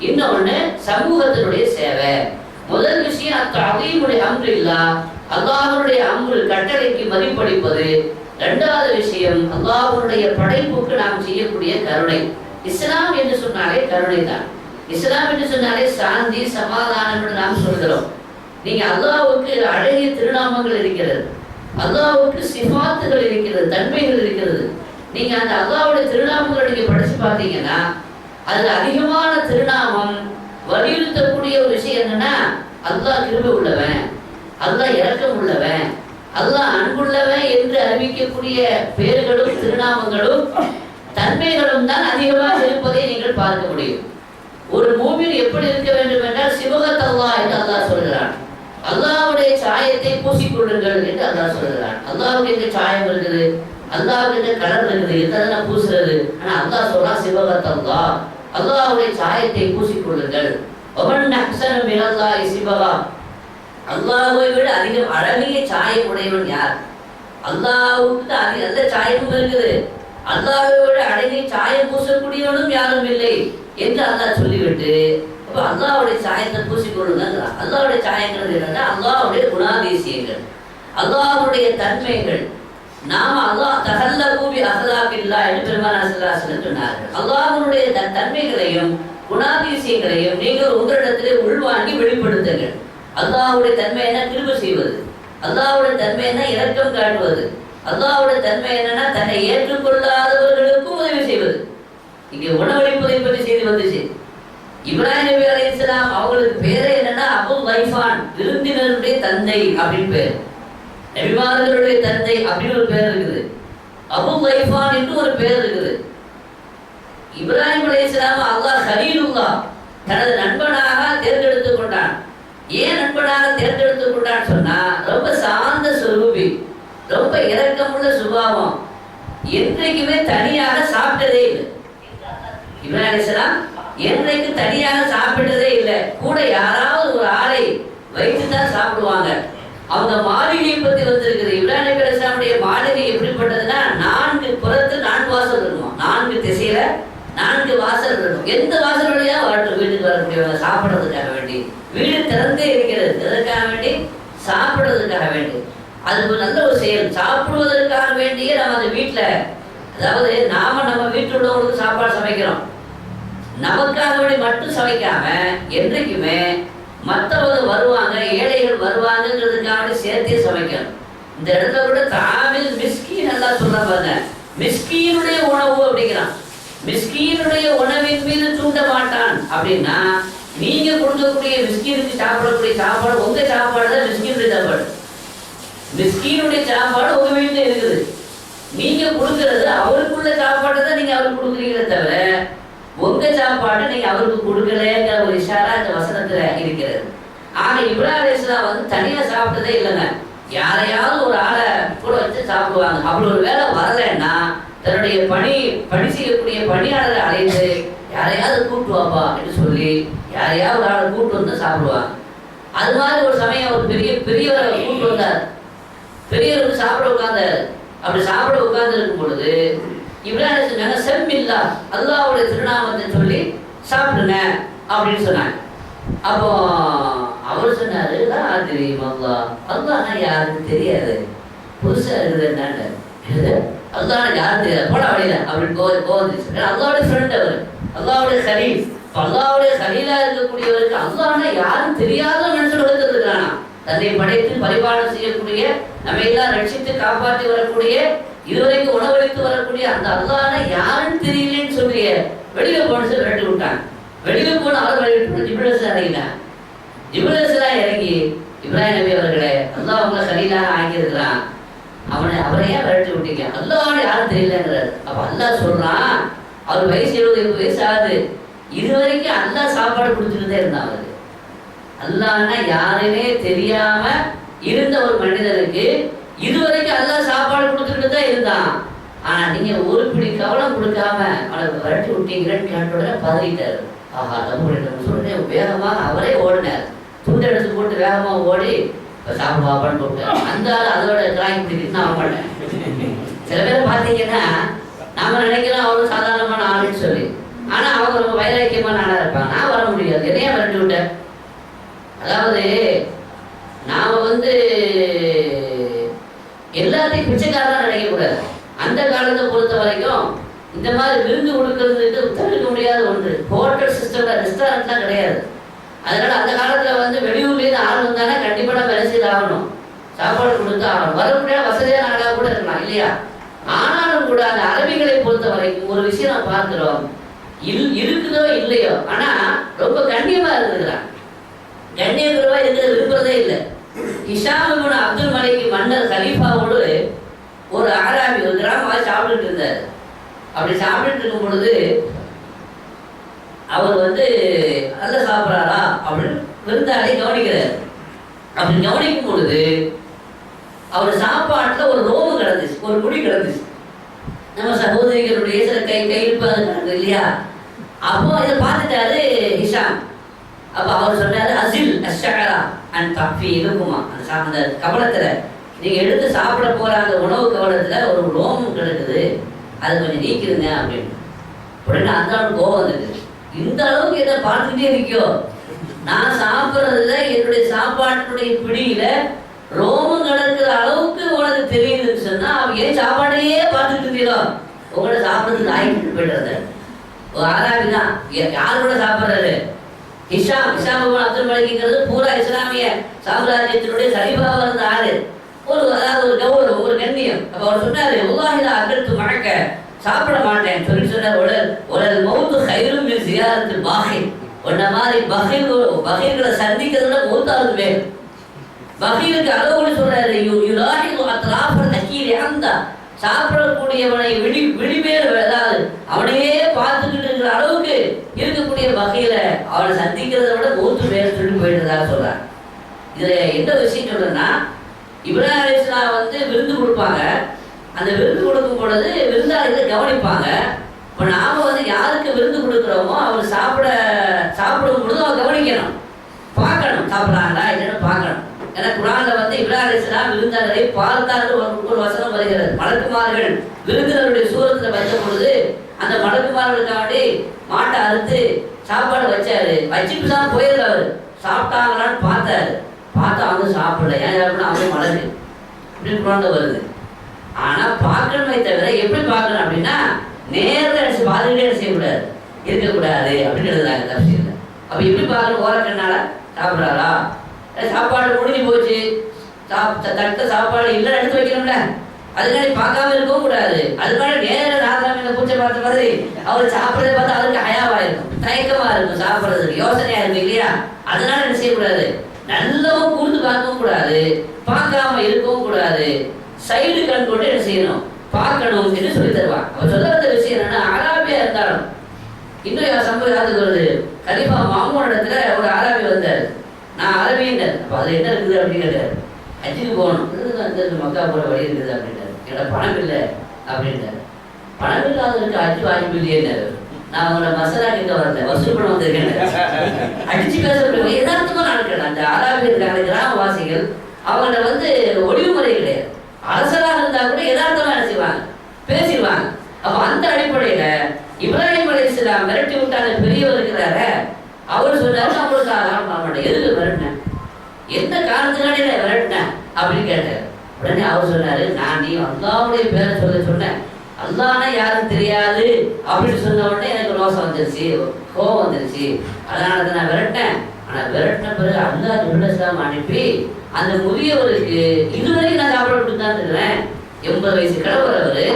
இன்னொன்னு சமூகத்தினுடைய சேவை. முதல் விஷயம் அத்தஅலீமுல் அம்ரில்லா, அல்லாஹ்வுடைய அம்ரு கட்டளைக்கு மதிப்பளிப்பது. 2வது விஷயம் அல்லாஹ்வுடைய படைப்புக்கு நாம் செய்யக்கூடிய கருணை. இஸ்லாம் என்று சொன்னாலே கருணை தான். இஸ்லாம் என்று சொன்னாலே சாந்தி சமாதானம் என்று நாம் சொல்கிறோம். நீங்க அல்லாஹ்வுக்கு அழகிய திருநாமங்கள் இருக்கிறது, அல்லாஹ்வுக்கு சிஃபாத்துகள் இருக்கிறது, தன்மைகள் இருக்கிறது. நீங்க அந்த அல்லாஹ்வுடைய திருநாமங்களை நீங்க படிச்சு பார்த்தீங்கன்னா அதுல அதிகமான திருநாமம் வலியுறுத்தக்கூடிய ஒரு விஷயம் என்னன்னா அல்லாஹ் கிருபை உள்ளவன், அல்லாஹ் இரக்கம் உள்ளவன், அல்லாஹ் அன்புள்ளவன் என்று அறிவிக்கக்கூடிய பெயர்களும் திருநாமங்களும் தன்மைகளும் தான் அதிகமாக இருப்பதை நீங்கள் பார்க்க முடியும். ஒரு மூமின் எப்படி இருக்க வேண்டும் என்றால் சிவகத் அல்லாஹ் என்று அல்லாஹ் சொல்கிறான். அல்லாஹ்வுடைய சாயத்தை பூசிக்கொள்ளுங்கள் என்று அல்லாஹ் சொல்கிறான். அல்லாஹ்வுக்கு எங்க சாயம் இருக்குது, அல்லாஹ்வுக்கு எங்க கலர் இருக்குது, எத்தனை பூசுறது? ஆனா அல்லாஹ் சொல்றான் சிவகத் அல்லாஹ், அல்லாஹ்வுடைய சாயத்தை பூசிக்கொள்ளுங்கள். வமன் அஹ்ஸனு மினல்லாஹி சிபகா, அல்லாஹ்வை விட அதிகம் அழகிய சாயம் உடையவன் யார்? அல்லாஹ்வுக்கு நல்ல சாயமும் இருக்குது, அல்லாஹ்வை விட அழகிய சாயம் பூசக்கூடியவனும் யாரும் இல்லை என்று அல்லாஹ் சொல்லிவிட்டு அப்ப அல்லாஹ்வுடைய சாயத்தை பூசிக்கொள்ளுங்கிறான். அல்லாஹ்வுடைய சாயங்கள் என்னன்னா அல்லாஹ்வுடைய குணாதிசயங்கள், அல்லாஹ்வுடைய தன்மைகள். நாம அல்லாஹ் தஹல்லகு பி அஹ்லாகில்லாஹ் என்று பெருமானார் ஸல்லல்லாஹு அலைஹி வஸல்லம் சொன்னார்கள். அல்லாஹ்வுடைய தன்மைகளையும் குணாதிசயங்களையும் நீங்கள் உங்களிடத்திலே உள்வாங்கி வெளிப்படுத்துங்கள். அல்லாஹ்வுடைய தன்மை என்ன? கிருபை செய்வது. அல்லாஹ்வுடைய தன்மை என்ன? இரக்கம் காட்டுவது. அல்லாஹ்வுடைய தன்மை என்னன்னா தன்னை ஏற்றுக்கொள்ளாதவர்களுக்கும் உதவி செய்வது. இங்கே உணவளிப்பதை பற்றி செய்தி வந்துச்சு. இப்ராஹிம் நபி அலைஹிஸ்ஸலாம் அவங்களுக்கு பேரே என்னன்னா அபு லைஃபான், விருந்தினருடைய தந்தை அப்படின்னு பேர். நபிமார்களுடைய தந்தை அப்படின்னு ஒரு பேர் இருக்குது. அபு லைஃபான் என்று ஒரு பேர் இருக்குது. இப்ராஹிம் அலைஹிஸ்ஸலாம் அல்லாஹ் கலீலுல்லாஹ் தனது நண்பனாக தேர்ந்தெடுத்துக் கொண்டான். ஏன் நண்பனாக தேர்ந்தெடுத்துக் கொண்டான்னு சொன்னா ரொம்ப சாந்த சுரூபி, ரொம்ப இரக்கமுள்ள சுபாவம், என்றைக்குமே தனியாக சாப்பிட்டதே இல்லை. இப்ராஹிம் அலைஹிஸ்ஸலாம் என்றைக்கு தனியாக சாப்பிட்டதே இல்லை, கூட யாராவது ஒரு ஆளை வைத்து தான் சாப்பிடுவாங்க. அவங்க மாளிகையை பத்தி வந்திருக்குது. இப்ராஹிம் நபி அலைஹிஸ்ஸலாமுடைய மாளிகை எப்படிப்பட்டதுன்னா 4 புறத்து 4 வாசல் இருக்கும், 4 திசையில 4 வாசல் இருக்கும். எந்த வாசல் வழியா வரட்டும் வீட்டுக்கு வரக்கூடியவங்க சாப்பிடுறதுக்காக வேண்டி வீடு திறந்தே இருக்கிறது. எதற்காக வேண்டி? சாப்பிடுறதுக்காக வேண்டி. அது ஒரு நல்ல ஒரு செயல். சாப்பிடுவதற்காக வேண்டியே நம்ம அந்த வீட்டுல, அதாவது நாம நம்ம வீட்டில் உள்ளவங்களுக்கு சாப்பாடு சமைக்கிறோம், நமக்காக வேண்டி மட்டும் சமைக்காம என்றைக்குமே மற்றவங்க வருவாங்க, ஏழைகள் வருவாங்கிறதுக்காக சேர்த்தே சமைக்கணும். இந்த இடத்துல கூட தாமில் மிஸ்கீன் நல்லா சொல்றாங்க, மிஸ்கீனுடைய உணவு அப்படிங்கிறான். மிஸ்கீனுடைய உணவின் மீது தூண்ட மாட்டான் அப்படின்னா நீங்க கொடுக்கக்கூடிய மிஸ்கீனுக்கு சாப்பிடக்கூடிய சாப்பாடு உங்க சாப்பாடு தான் மிஸ்கீனுடைய சாப்பாடு. மிஸ்கீனுடைய சாப்பாடு உங்க வீட்டுல இருக்குது, நீங்க கொடுக்கறது அவருக்குள்ள சாப்பாடு தான் நீங்க அவருக்கு கொடுக்குறீங்களே தவிர உங்க சாப்பாடு நீங்க அவருக்கு கொடுக்கலங்கிற ஒரு இஷாரா இந்த வசனத்துல இருக்கிறது. ஆக இப்ராஹிம் அலைஹிஸ்ஸலாம் வந்து தனியா சாப்பிட்டதே இல்லைங்க, யாரையாவது ஒரு ஆளை கூட வச்சு சாப்பிடுவாங்க. அப்படி ஒரு வேலை வரலைன்னா தன்னுடைய பணி செய்யக்கூடிய பணியாளரை அழைத்து யாரையாவது கூப்பிட்டு வாப்பா என்று சொல்லி யாரையாவது ஒரு ஆளை கூப்பிட்டு வந்து சாப்பிடுவாங்க. அது மாதிரி ஒரு சமயம் ஒரு பெரியவரை கூட்டு வந்தார். பெரியவர் வந்து சாப்பிட உட்கார்ந்தார். அப்படி சாப்பிட உட்கார்ந்து இருக்கும் பொழுது இப்ராஹிம் சொன்னாங்க, செம்மில்லா, அல்லாஹ்வுடைய திருநாமத்தை சொல்லி சாப்பிடுங்க அப்படின்னு சொன்னாங்க. அப்போ அவர் சொன்னாரு, தெரியுமா அல்லாஹ்னா யாருன்னு தெரியாது, புதுசா இருக்குது என்னன்னு அல்லாஹ்னா யாரும் தெரியாது, போட வழியில அப்படின்னு கோவந்துச்சு. அல்லாஹ்வுடைய ஃப்ரெண்ட் அவர், அல்லாஹ்வுடைய கலீல். அல்லாஹ்வுடைய கலீலா இருக்கக்கூடியவருக்கு அல்லாஹ்னா யாரும் தெரியாத மனுஷன் இருக்கிறானா, தன்னை படைத்து பரிபாலனம் செய்யக்கூடிய, நம்ம எல்லாம் ரட்சித்து காப்பாற்றி வரக்கூடிய, இதுவரைக்கும் உணவளித்து வரக்கூடிய அந்த அல்லாஹ்னா யாருன்னு தெரியலன்னு சொல்லிய வெளியில போன சொல்லி விரட்டி விட்டாங்க. வெளியில போன அவர் வழிவிட்டு ஜிப்ரீல் இறங்கினான். ஜிப்ரீல் இறங்கி, இப்ராஹிம் நபி அவர்களே, அல்லாஹ் உங்களை கலீலா ஆகியிருக்கிறான், அவரையே விரட்டி விட்டீங்க, அல்லாஹ்னு யாரும் தெரியலங்கிறார். அப்ப அல்லாஹ் சொல்றான், அவர் வயசு 70 வயசு ஆகுது, இதுவரைக்கும் அல்லாஹ் சாப்பாடு கொடுத்துட்டு தான் இருந்தான். அவருக்கு அல்லாஹ்னா யாருமே தெரியாம இருந்த ஒரு மனிதனுக்கு இதுவரைக்கும் அல்லாஹ் சாப்பாடு கொடுத்துட்டு தான் இருந்தான். ஆனா நீங்க ஒரு பிடி கவனம் கொடுக்காம அவனுக்கு விரட்டி விட்டீங்கன்னு கேட்டோட பதறிட்டாரு. ஆஹா, நம்ம சொல்றேன், வேகமாக அவரே ஓடினார். துண்டு எடுத்து போட்டு வேகமா ஓடி சாப்பிடுவாப்பான்னு கூப்பிட்டாரு. அந்த ஆள் அதோட டிராயிங் பிடிக்கிட்டு நான் மாட்டேன். சில பேரை பார்த்தீங்கன்னா நாம நினைக்கிறோம் அவரும் சாதாரணமான ஆளுன்னு சொல்லி, ஆனா அவங்க ரொம்ப வைராக்கியமான ஆளா இருப்பாங்க. நான் வர முடியாது, என்னையா விரட்டி விட்டேன். அதாவது நாம வந்து எல்லாத்தையும் பிச்சைக்காரதான் நினைக்கக்கூடாது. அந்த காலத்தை பொறுத்த வரைக்கும் இந்த மாதிரி விருந்து கொடுக்கறதுக்கு தவிர்க்க முடியாத ஒன்று. ஹோட்டல் சிஸ்டம்ல ரெஸ்டாரண்ட்லாம் கிடையாது. அதனால அந்த காலத்துல வந்து வெளியூர்லேருந்து ஆள் வந்தானே கண்டிப்பா நம்ம வேலை செய்து ஆகணும், சாப்பாடு கொடுத்து ஆகணும். வர முடியாத வசதியான ஆளாக கூட இருக்கலாம் இல்லையா. ஆனாலும் கூட அந்த அரபிகளை பொறுத்த வரைக்கும் ஒரு விஷயம் நம்ம பார்க்கிறோம், இருக்குதோ இல்லையோ, ஆனா ரொம்ப கண்ணியமா இருந்துக்கிறாங்க. கண்ணியக்குறவா இருக்கிறது விரும்புறதே இல்லை. ஹிஷாம் இப்னு அப்துல் மலிக் மன்னர் கலீஃபாவோடு ஒரு ஆராபி ஒரு கிராமமாக சாப்பிட்டுட்டு இருந்தார். அப்படி சாப்பிட்டுட்டு இருக்கும் பொழுது அவர் வந்து நல்ல சாப்பிட்றாரா அப்படின்னு விருந்தாளி கவனிக்கிறார். அப்படி கவனிக்கும் பொழுது அவர் சாப்பாட்டுல ஒரு ரோமம் கிடந்துச்சு, ஒரு முடி கிடந்துச்சு. நம்ம சகோதரிகளுடைய சில கையிருப்பாது கிடக்கு இல்லையா. அப்போ இதை பார்த்துட்டாரு ஹிஷாம். அப்ப அவர் சொன்னாரு, அசில் அஷ்ஷகரா அண்ட் தப்பி இருக்குமா, அந்த கவலத்துல நீங்க எடுத்து சாப்பிட போற அந்த உணவு கவலத்துல ஒரு ரோமம் கிடக்குது, அதை கொஞ்சம் நீக்கிருங்க அப்படின்னு. உடனே அந்த அளவுக்கு கோபம் வந்துருக்கு. இந்த அளவுக்கு எதை பார்த்துக்கிட்டே இருக்கியோ, நான் சாப்பிட்றதுல என்னுடைய சாப்பாட்டுடைய பிடியில ரோமம் கிடக்குற அளவுக்கு உனக்கு தெரியுதுன்னு சொன்னா அவன் ஏன் சாப்பாடையே பார்த்துட்டு இருந்தீங்களோ, உங்களோட சாப்பிட்றதுக்கு ஆயிட்டு போயிடுறது. ஒரு ஆராபி தான் யாரு கூட சாப்பிட்றாரு, ஹிஷாம் இப்னு அப்துல் மலிக்ங்கிறது பூரா இஸ்லாமிய சாம்ராஜ்யத்தினுடைய கலீஃபாவா இருந்த ஆளு. அதாவது ஒரு கௌரவம், ஒரு கண்ணியம். அப்ப அவர் சொன்னாரு, உல்லாஹிலா அகல்து மஅக, சாப்பிட மாட்டேன் சொல்லி சொன்னார். உலல் மௌத்து கைரும் மின் ஜியாரத்தில் பாஹில், உன்ன மாதிரி பகீர்களை சந்திக்கிறதுல மௌத்தாவது வேணும். பகீருக்கு அளவுன்னு சொல்றாரு, யுலாஹிது அத்ராஃபல் அகீரி அந்தா, சாப்பிடக்கூடியவனை விழிமேல், அதாவது அவனையே பார்த்துக்கிட்டு இருக்கிற அளவுக்கு இருக்கக்கூடிய வகையில அவனை சந்திக்கிறத விட மௌத்து வேறு சொல்லி போயிட்டதா சொல்றாங்க. இதுல என்ன விஷயம் சொல்றேன்னா, இப்ராஹிம் அலைஹிஸ்ஸலாம் வந்து விருந்து கொடுப்பாங்க. அந்த விருந்து கொடுக்கும் பொழுது விருந்தாளிகளை கவனிப்பாங்க. இப்போ நாம வந்து யாருக்கு விருந்து கொடுக்குறோமோ அவர் சாப்பிடும் பொழுது அவன் கவனிக்கணும், பார்க்கணும் சாப்பிட்றாங்களா இல்லைன்னு பார்க்கணும். ஏன்னா குர்ஆன்ல வந்து இப்ராஹிம் அலைஹிஸ்ஸலாம் விருந்தாளரை பார்த்தாரு ஒரு வசனம் வருகிறது. மலக்குமார்கள் விருந்தினருடைய சூரத்துல வச்ச பொழுது அந்த மலக்குமார்களுக்காண்டி மாட்டை அறுத்து சாப்பாடு வச்சாரு. வச்சுட்டு தான் போயிருந்தாரு. அவர் சாப்பிட்டாங்களான்னு பார்த்தாரு. பார்த்தா அவங்க சாப்பிடல. ஏன் அவங்க மலக்கு அப்படின்னு குர்ஆன்ல வருது. ஆனா பார்க்கணுமே தவிர எப்படி பார்க்கணும் அப்படின்னா, நேரத்தை அடிச்சு பார்த்துக்கிட்டே செய்யக்கூடாது, இருக்கக்கூடாது அப்படின்னு எழுதுறாங்க தப்சீர்ல. அப்ப எப்படி பார்க்கணும், ஓரக்கண்ணால சாப்பிட்றாரா, சாப்பாடு முடிஞ்சு போச்சு, தட்ட சாப்பாடு இல்லை எடுத்து வைக்கணும்ல, அதுக்காண்டி பார்க்காம இருக்கவும் கூடாது. அதுக்காண்டி நேர ராதாமியில பூச்சை பார்த்த மாதிரி அவர் சாப்பிட்றதை பார்த்து அவருக்கு ஹயாவா இருக்கும், தயக்கமா இருக்கும், சாப்பிட்றதுக்கு யோசனையா இருக்கும் இல்லையா. அதனால என்ன செய்யக்கூடாது, நல்லவும் கூர்ந்து பார்க்கவும் கூடாது, பார்க்காம இருக்கவும் கூடாது. சைடு கண் கொண்டு என்ன செய்யணும், பார்க்கணும் என்று சொல்லி தருவாங்க. அவர் சொல்ல வந்த விஷயம் என்னன்னா, அராபியா இருந்தாலும் இன்னும் சம்பவம் யாருக்கு வருது, கலீஃபா மாமூன் இடத்துல ஒரு அராபி வந்தார். நான் அரபின்றார். அப்போ அது என்ன இருக்குது அப்படின்னு கேட்டார். ஹஜ்ஜுக்கு போகணும், அந்த மக்கா போகிற வழி இருக்குது அப்படின்றார். என்னோட பணம் இல்லை அப்படின்றார். பணம் இல்லாதவருக்கு ஹஜ் வாஜிப் இல்லையேன்னாரு. நான் அவங்களோட மசாலா கேட்க வரல, வசூல் பண்ண வந்திருக்கேன். அடிச்சு பேசக்கூடிய யதார்த்தமான ஆட்கள் அந்த ஆறாவது இருக்காங்க கிராமவாசிகள். அவங்கள்ட்ட ஒளிவு முறை கிடையாது. அரசராக இருந்தா கூட யதார்த்தமா என்ன செய்வாங்க, பேசிடுவாங்க. அப்ப அந்த அடிப்படையில இப்ராஹிம் அலைஹிஸ்ஸலாம் விரட்டி விட்டாங்க. பெரியவர் இருக்கிறார அவர் சொல்றாரு, அவங்களுக்கு ஆரம்பம் எதுக்கு விரட்டினேன், எந்த காரணத்துக்கான விரட்டினேன் அப்படின்னு கேட்டார். உடனே அவர் சொன்னாரு, நான் நீ அல்லாஹ்வுடைய பேரை சொன்னேன், அல்லாஹ்னா யாரும் தெரியாது அப்படின்னு சொன்ன உடனே எனக்கு ரோசம் வந்துருச்சு, கோபம் வந்துருச்சு, அதனால நான் விரட்டினேன். ஆனா விரட்டின பிறகு அல்லாஹ் ஜிப்ரீல் அனுப்பி அந்த முதியவருக்கு இதுவரைக்கும் நான் சாப்பிட கொடுத்துதான் இருக்கிறேன். 80 வயசு கிழவர் அவரு,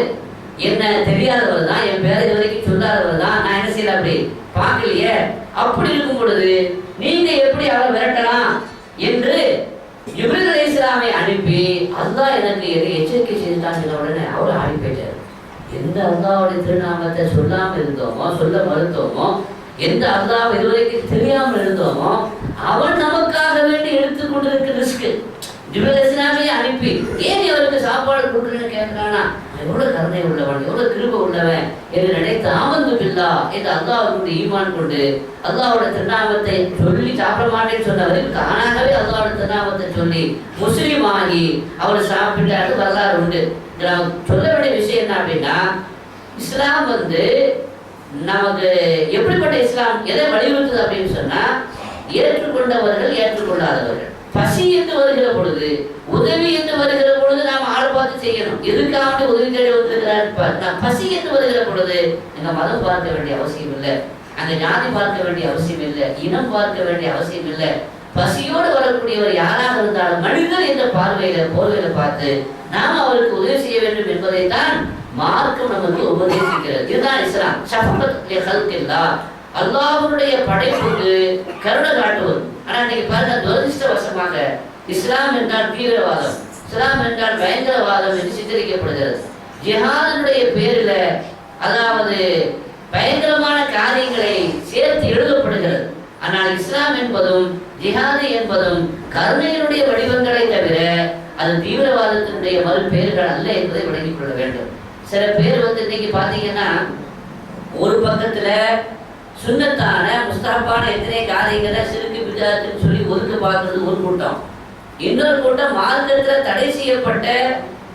என்ன தெரியாதவர் தான், என் பேரை இது வரைக்கும் சொல்லாதவர் தான், நான் என்ன செய்யல அப்படி பார்க்கலையே. அப்படி இருக்கும் பொழுது நீங்க எப்படி அவரை விரட்டலாம் என்று ஜிப்ரீல் அலைஹிஸ்ஸலாமை அனுப்பி அல்லாஹ் எனக்கு எச்சரிக்கை செய்துட்டான்னு சொன்ன உடனே அவர் ஆடி போயிட்டார். எந்த அல்லாஹ்வுடைய திருநாமத்தை சொல்லாமல் இருந்தோமோ, சொல்ல மறுத்தோமோ, எந்த அல்லாஹ் இதுவரைக்கும் தெரியாமல் இருந்தோமோ, அவன் நமக்காக வேண்டி எடுத்துக்கொண்டிருக்க ரிஸ்க். ஜிப்ரீல் அலைஹிஸ்ஸலாமை அனுப்பி ஏன் அவருக்கு சாப்பாடு கொடுக்குறேன்னு கேட்கிறானா, எவ்வளவு கருணை உள்ளவன், எவ்வளவு கிருபை உள்ளவன் என்று நினைத்து ஆமந்து பில்லா என்று அல்லாஹ்வுக்கு ஈமான் கொண்டு அல்லாஹ்வுடைய திருநாமத்தை சொல்லி சாப்பிட மாட்டேன்னு சொன்னவர் தானாகவே அல்லாஹ்வுடைய திருநாமத்தை சொல்லி முஸ்லீம் ஆகி அவர் சாப்பிட்டாரு வரலாறு உண்டு. நான் சொல்ல வேண்டிய விஷயம் என்ன அப்படின்னா, இஸ்லாம் நமக்கு எப்படிப்பட்ட இஸ்லாம் எதை வலியுறுத்துது அப்படின்னு சொன்னா, ஏற்றுக்கொண்டவர்கள் ஏற்றுக்கொள்ளாதவர்கள், பசி என்று வருகிற பொழுது, உதவி என்று வருகிற பொழுது நாம் ஆள் பார்த்து செய்யணும். எதுக்காக உதவி தேடி வந்திருக்கிறார், பசி என்று வருகிற பொழுது எங்க மதம் பார்க்க வேண்டிய அவசியம் இல்லை, அந்த ஜாதி பார்க்க வேண்டிய அவசியம் இல்லை, இனம் பார்க்க வேண்டிய அவசியம் இல்லை. பசியோடு வரக்கூடியவர் யாராக இருந்தாலும் மனிதர் என்ற போர்வையில பார்த்து நாம் அவருக்கு உதவி செய்ய வேண்டும் என்பதைத்தான் மார்க்கம் நமக்கு உபதேசிக்கிறது. இதுதான் இஸ்லாம். ஷஃபகத் லி ஹல்கில்லாஹ், அல்லாஹ்வுடைய படைப்புக்கு கருணை காட்டுவது. ஆனா இன்னைக்கு பாருங்க, துரதிர்ஷ்டவசமாக இஸ்லாம் என்றால் தீவிரவாதம், இஸ்லாம் என்றால் பயங்கரவாதம் என்று சித்தரிக்கப்படுகிறது. ஜிஹாதினுடைய பேரில அதாவது பயங்கரமான காரியங்களை சேர்த்து எழுதப்படுகிறது. ஆனால் இஸ்லாம் என்பதும் ஜிஹாது என்பதும் கருணையினுடைய வடிவங்களை தவிர அது தீவிரவாதத்தினுடைய மறுபெயர்கள் அல்ல என்பதை விளங்கிக் கொள்ள வேண்டும். சில பேர் இன்னைக்கு பாத்தீங்கன்னா, ஒரு பக்கத்துல சுன்னத்தான முஸ்தஹப்பான எத்தனை காரியங்களை சிறுக்கு பிதாத்துன்னு சொல்லி ஒதுக்க பார்க்கறது ஒரு கூட்டம், இன்னொரு கூட்டம் மார்க்கத்துல தடை செய்யப்பட்ட,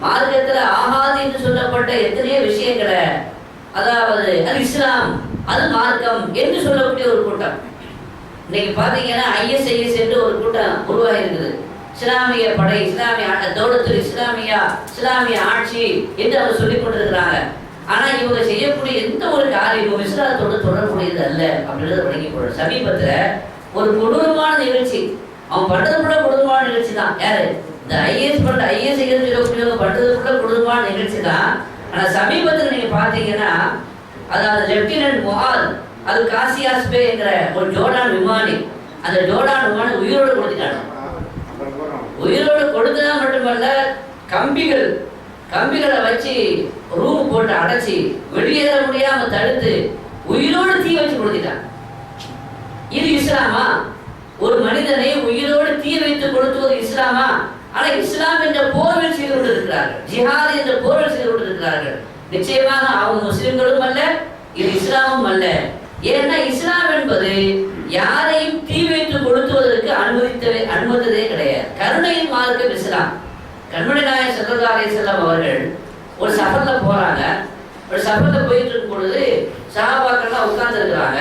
மார்க்கத்துல ஆகாது என்று சொல்லப்பட்ட எத்தனையோ விஷயங்களை, அதாவது அது இஸ்லாம் அது மார்க்கம் என்று சொல்லக்கூடிய ஒரு கூட்டம். இன்னைக்கு பாத்தீங்கன்னா ISIS என்று ஒரு கூட்டம் உருவாகி இருக்குது. இஸ்லாமிய படை, இஸ்லாமிய தௌலத்துல் இஸ்லாமியா, இஸ்லாமிய ஆட்சி என்று அவர் சொல்லிக் கொண்டிருக்கிறாங்க. ஆனா இவங்க செய்யக்கூடிய எந்த ஒரு காரியமும் இஸ்லாத்தோடு தொடர்புடையது அல்ல அப்படின்றத வழங்கி போடுற. சமீபத்துல ஒரு கொடூரமான நிகழ்ச்சி, அவன் பண்றது கூட கொடூரமான நிகழ்ச்சி தான். யாரு இந்த ISIS பண்றது கூட கொடூரமான நிகழ்ச்சி தான். ஆனா சமீபத்தில் நீங்க பாத்தீங்கன்னா, அதாவது லெப்டினன்ட் முஹால் அது காசியாஸ்பே என்கிற ஒரு ஜோர்டான் விமானி, அந்த ஜோர்டான் விமானி உயிரோடு கொடுத்துட்டாங்க. உயிரோடு கொடுத்ததா மட்டுமல்ல, கம்பிகளை வச்சு ரூம் போட்டு அடைச்சி வெளியேற முடியாம தடுத்து உயிரோடு தீ வச்சு கொடுத்துட்டாங்க. இது இஸ்லாமா? ஒரு மனிதனை உயிரோடு தீ வைத்து கொடுத்துவது இஸ்லாமா? ஆனா இஸ்லாம் என்ற போர்வில் செய்து கொண்டிருக்கிறார்கள், ஜிஹாத் என்ற போர்வில் செய்து கொண்டிருக்கிறார்கள். நிச்சயமாக அவங்க முஸ்லிம்களும் அல்ல, இது இஸ்லாமும் அல்ல. ஏன்னா இஸ்லாம் என்பது யாரையும் தீ வைத்து கொடுத்துவதற்கு அனுமதித்ததே கிடையாது. கருணையின் மார்க்கம் இஸ்லாம். கண்மணி நாயகம் ஸல்லல்லாஹு அலைஹி வஸல்லம் அவர்கள் ஒரு சஃபர்ல போறாங்க. ஒரு சஃபர்ல போயிட்டு இருக்கும் பொழுது சஹாபாக்கள்லாம் உட்கார்ந்து இருக்கிறாங்க.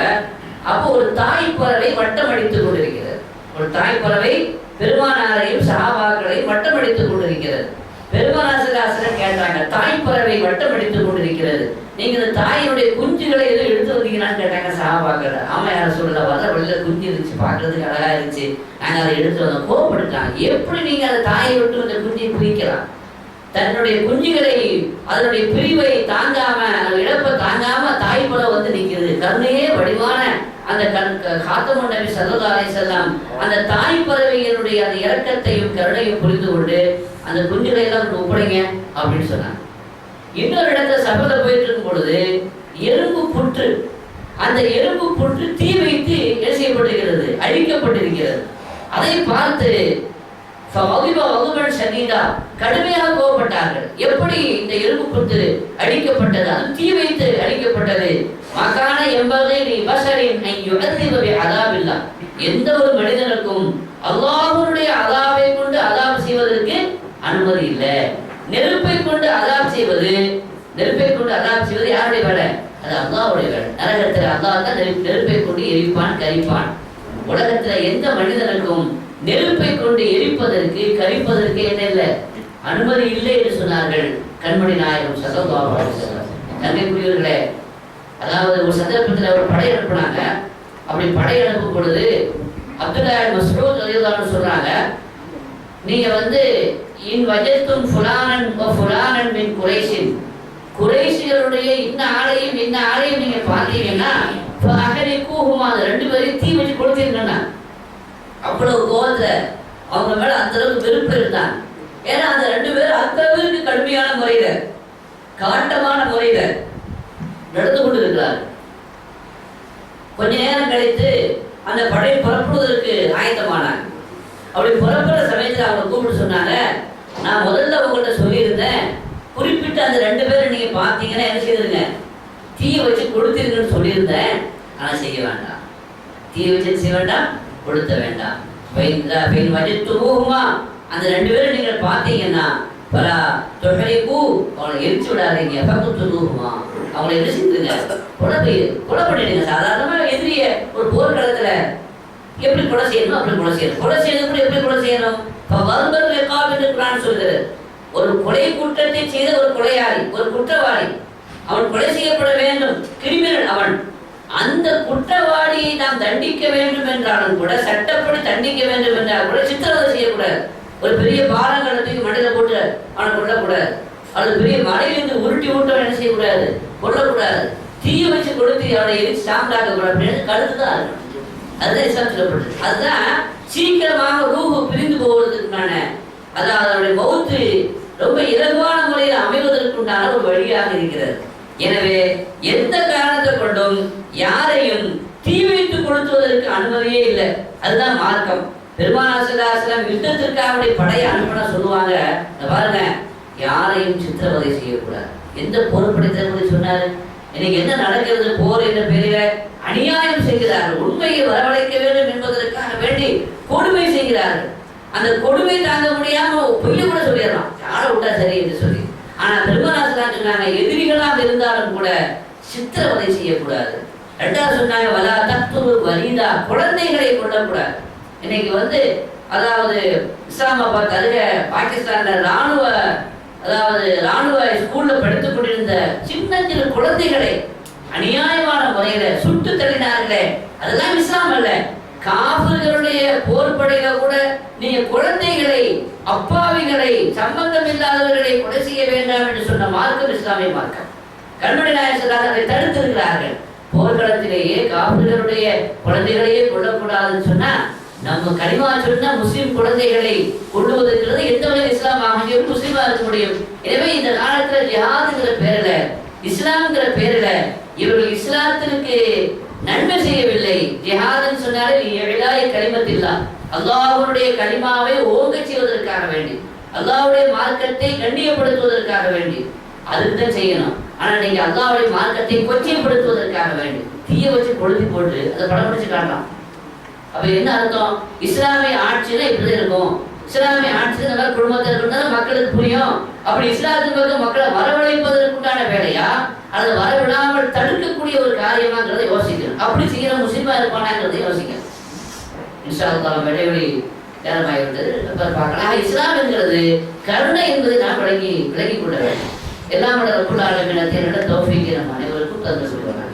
அப்போ ஒரு தாய் பறவை வட்டம் அடித்துக் கொண்டிருக்கிறது. ஒரு தாய் பறவை பெருமானாரையும் சஹாபாக்களையும் வட்டம் அடித்துக் கொண்டிருக்கிறது. பெருமானார் ஸல்லல்லாஹு அலைஹி வஸல்லம் கேட்டாங்க, தாய் பறவை வட்டம் அடித்துக் கொண்டிருக்கிறது, நீங்க இந்த தாயினுடைய குஞ்சுகளை எதுவும் எடுத்து வந்தீங்கன்னு கேட்டாங்க சஹாபாக்கள். ஆமா யார சொல்லல, வர வெளில குஞ்சு இருந்துச்சு, பார்க்கறதுக்கு அழகா இருந்துச்சு, நாங்க அதை எடுத்து வந்தோம். கோபப்படுத்தாங்க, எப்படி நீங்க அந்த தாயை விட்டு அந்த குஞ்சை பிரிக்கலாம்? தன்னுடைய குஞ்சுகளை அதனுடைய பிரிவை தாங்காம, இழப்பை தாங்காம தாய் போல நிற்கிறது. கருணையே வடிவான அந்த காத்தமுன் நபி ஸல்லல்லாஹு அலைஹி வஸல்லம் அந்த தாய் பறவையினுடைய அந்த இரக்கத்தையும் கருணையும் புரிந்து கொண்டு அந்த குஞ்சுகளை எல்லாம் ஒப்படைங்க அப்படின்னு சொன்னாங்க. இன்னொரு இடத்துல சபையில போயிட்டு இருக்கும் பொழுது எறும்பு புற்று, அந்த எறும்பு புற்று தீ வைத்து என்ன செய்யப்பட்டிருக்கிறது, அழிக்கப்பட்டிருக்கிறது. அதை பார்த்து கடுமையாக கோபப்பட்டார். கேட்டார்கள், எப்படி இந்த எலும்பு கொத்து அழிக்கப்பட்டது, அது தீ வைத்து அழிக்கப்பட்டது? மகான எம்பகை பஷரின் யுஅذிப அதாபில்லா, எந்த ஒரு மனிதனுக்கும் அல்லாஹ்வுடைய அதாபை கொண்டு அதாப் செய்வதற்கு அனுமதி இல்லை. நெருப்பை கொண்டு அதாப் செய்வது, நெருப்பை கொண்டு அதாப் செய்வது யாருடைய வேலை? அது அல்லாஹ்வுடைய வேலை. நரகத்தில் அல்லாஹ் தான் நெருப்பை கொண்டு எரிப்பான், கரிப்பான். உலகத்தில் எந்த மனிதனுக்கும் நெருப்பை கொண்டு எரிப்பதற்கு, கரிப்பதற்கு என்ன இல்லை, அனுமதி இல்லை என்று சொன்னார்கள் கண்மணி நாயகம் ஸல்லல்லாஹு அலைஹி வஸல்லம். தந்தைக்குரியவர்களே, அதாவது ஒரு சந்தர்ப்பத்தில் ஒரு படை அனுப்புனாங்க. அப்படி படை அனுப்பும் பொழுது அப்துல்லா மஸ்ஊத் ரலியல்லாஹு அன்ஹு சொல்றாங்க, நீங்க இன் வஜத்தும் ஃபுலானன் வ ஃபுலானன் மின் குரைஷின், குரைஷிகளுடைய இன்ன ஆளையும் நீங்க பார்த்தீங்கன்னா ஃபஅஹரிகூஹுமா, ரெண்டு பேரையும் தீ வச்சு கொளுத்திருக்கணும். அவ்வளவு கோவத்துல அவங்க மேல அந்த அளவுக்கு வெறுப்பு இருந்தாங்க. ஏன்னா அந்த ரெண்டு பேரும் அந்த அளவுக்கு கடுமையான முறையில, காட்டமான முறையில நடந்து கொண்டு இருக்கிறார். கொஞ்ச நேரம் கழித்து அந்த படை புறப்படுவதற்கு ஆயத்தமானாங்க. அப்படி புறப்படுற சமயத்தில் அவங்க கூப்பிட்டு சொன்னாங்க, நான் முதல்ல உங்கள்கிட்ட சொல்லியிருந்தேன், குறிப்பிட்ட அந்த ரெண்டு பேரும் நீங்க பார்த்தீங்கன்னா என்ன செய்திருங்க, தீயை வச்சு கொடுத்திருங்கன்னு சொல்லியிருந்தேன். ஆனால் செய்ய வேண்டாம், தீயை வச்சு செய்ய வேண்டாம், கொடுத்த வேண்டாம். அந்த ரெண்டு பேரும் நீங்கள் பார்த்தீங்கன்னா பல தொகைக்கு அவங்களை எரிச்சு விடாதீங்க, பக்கத்துமா அவங்களை என்ன செஞ்சுங்க, கொலை பண்ணிடுங்க. சாதாரணமாக எதிரிய ஒரு போர்க்களத்துல எப்படி கொலை செய்யணும் அப்படி கொலை செய்யணும். கொலை செய்யணும் கூட எப்படி கொலை செய்யணும்? வரும்பர் வெக்காப் என்று குர்ஆன் சொல்கிறது. ஒரு கொலை குற்றத்தை செய்த ஒரு கொலையாளி, ஒரு குற்றவாளி, அவன் கொலை செய்யப்பட வேண்டும், கிரிமினல் அவன். அந்த குற்றவாளியை நாம் தண்டிக்க வேண்டும் என்றாலும் கூட, சட்டப்படி தண்டிக்க வேண்டும் என்றால் கூட சித்திரவதை செய்யக்கூடாது. ஒரு பெரிய பாலங்கலத்துக்கு மண்ணில போட்டு அவனை கொல்லக்கூடாது. அது பெரிய மலையிலிருந்து உருட்டி விட்டு என்ன செய்யக்கூடாது, கொல்லக்கூடாது. தீய வச்சு கொடுத்து அவனை எரிச்சு சாம்பலாக்க கூடாது அப்படின்னு கருத்து தான் இருக்கணும். அதுதான் இஸ்லாம் சொல்லப்படுது. அதுதான் சீக்கிரமாக ரூஹு பிரிந்து போவதற்குண்டான, அதாவது அவருடைய மௌத்து ரொம்ப இலகுவான முறையில் அமைவதற்குண்டான ஒரு வழியாக இருக்கிறது. எனவே எந்த காரணத்தை கொண்டும் யாரையும் தீ வைத்து கொளுத்துவதற்கு அனுமதியே இல்லை. அதுதான் மார்க்கம். பெருமானார் ஸல்லல்லாஹு அலைஹி வஸல்லம் யுத்தத்திற்காக படையை அனுப்பினா சொல்லுவாங்க, பாருங்க, யாரையும் சித்திரவதை செய்யக்கூடாது. எந்த பொறுப்படைத்தவரை சொன்னாரு? இன்னைக்கு என்ன நடக்கிறது? போர் என்ற பெயரில அநியாயம் செய்கிறார்கள். உண்மையை வரவழைக்க வேண்டும் என்பதற்காக வேண்டி கொடுமை செய்கிறார்கள். அந்த கொடுமை தாங்க முடியாம பொய்ய கூட சொல்லிடலாம், யாரை விட்டா சரி என்று சொல்லி. ஆனா பெருமானார் சொன்னாங்க, எதிரிகளாக இருந்தாலும் கூட சித்திரவதை செய்யக்கூடாது. ரெண்டாவது சொன்னாங்க, வலா தக்துலு வலீதா, குழந்தைகளை கொல்லக்கூடாது. இன்னைக்கு அதாவது இஸ்லாமாபாத் அருகே பாகிஸ்தான்ல ராணுவ ஸ்கூல்ல படித்துக் கொண்டிருந்த சின்ன சின்ன குழந்தைகளை அநியாயமான முறையில சுட்டு தள்ளினார்களே, அதெல்லாம் இஸ்லாம் அல்ல. காஃபிர்களுடைய போர்படையில கூட நீங்க குழந்தைகளை, அப்பாவிகளை, சம்பந்தம் இல்லாதவர்களை கொலை செய்ய வேண்டாம் என்று சொன்ன மார்க்கம் இஸ்லாமிய மார்க்கம். கண்மணி நாயகம் அதை தடுத்திருக்கிறார்கள். போர்க்களத்திலேயே காஃபிர்களுடைய குழந்தைகளையே கொல்லக்கூடாதுன்னு சொன்னா, நம்ம கலிமா சொன்ன முஸ்லிம் குழந்தைகளை கொள்ளுவதற்கிறது எந்த வகையில் இஸ்லாம் ஆகிய முஸ்லிமா இருக்க முடியும்? எனவே இந்த காலத்துல ஜிஹாதுங்கிற பேரில, இஸ்லாம்ங்கிற பேரில இவர்கள் இஸ்லாத்திற்கு நன்மை செய்யவில்லை. ஜிஹாதுன்னு சொன்னாலே இலாஹி கலிமத்தில்லா, அல்லாஹ்வுடைய கலிமாவை ஓங்க செய்வதற்காக வேண்டி, அல்லாஹ்வுடைய மார்க்கத்தை கண்ணியப்படுத்துவதற்காக வேண்டி அதுதான் செய்யணும். ஆனா நீங்க அல்லாஹ்வுடைய மார்க்கத்தை கொச்சைப்படுத்துவதற்காக வேண்டி தீய வச்சு கொளுத்தி போட்டு அதை படம் பிடிச்சு காட்டலாம். அப்ப என்ன அர்த்தம்? இஸ்லாமிய ஆட்சியில இப்படிதான் இருக்கும். இஸ்லாமிய ஆட்சியில் நல்லா குடும்பத்தில் இருக்கிறது மக்களுக்கு புரியும். அப்படி இஸ்லாத்துக்கு மக்களை வரவழைப்பதற்குண்டான வேலையா அல்லது வரவிடாமல் தடுக்கக்கூடிய ஒரு காரியமாங்கிறத யோசிக்கணும். அப்படி செய்யற முஸ்லிமா இருப்பானாங்கிறத யோசிக்கணும். இன்ஷா அல்லாஹ் இடைவெளி நேரமாயிருந்தது பார்க்கலாம். இஸ்லாம்ங்கிறது கருணை என்பதை நாம் விளங்கி கொள்ள வேண்டும். எல்லாம் ரப்புல் ஆலமீன் தௌஃபீக் நம்ம அனைவருக்கும் தந்து சொல்லுவாங்க.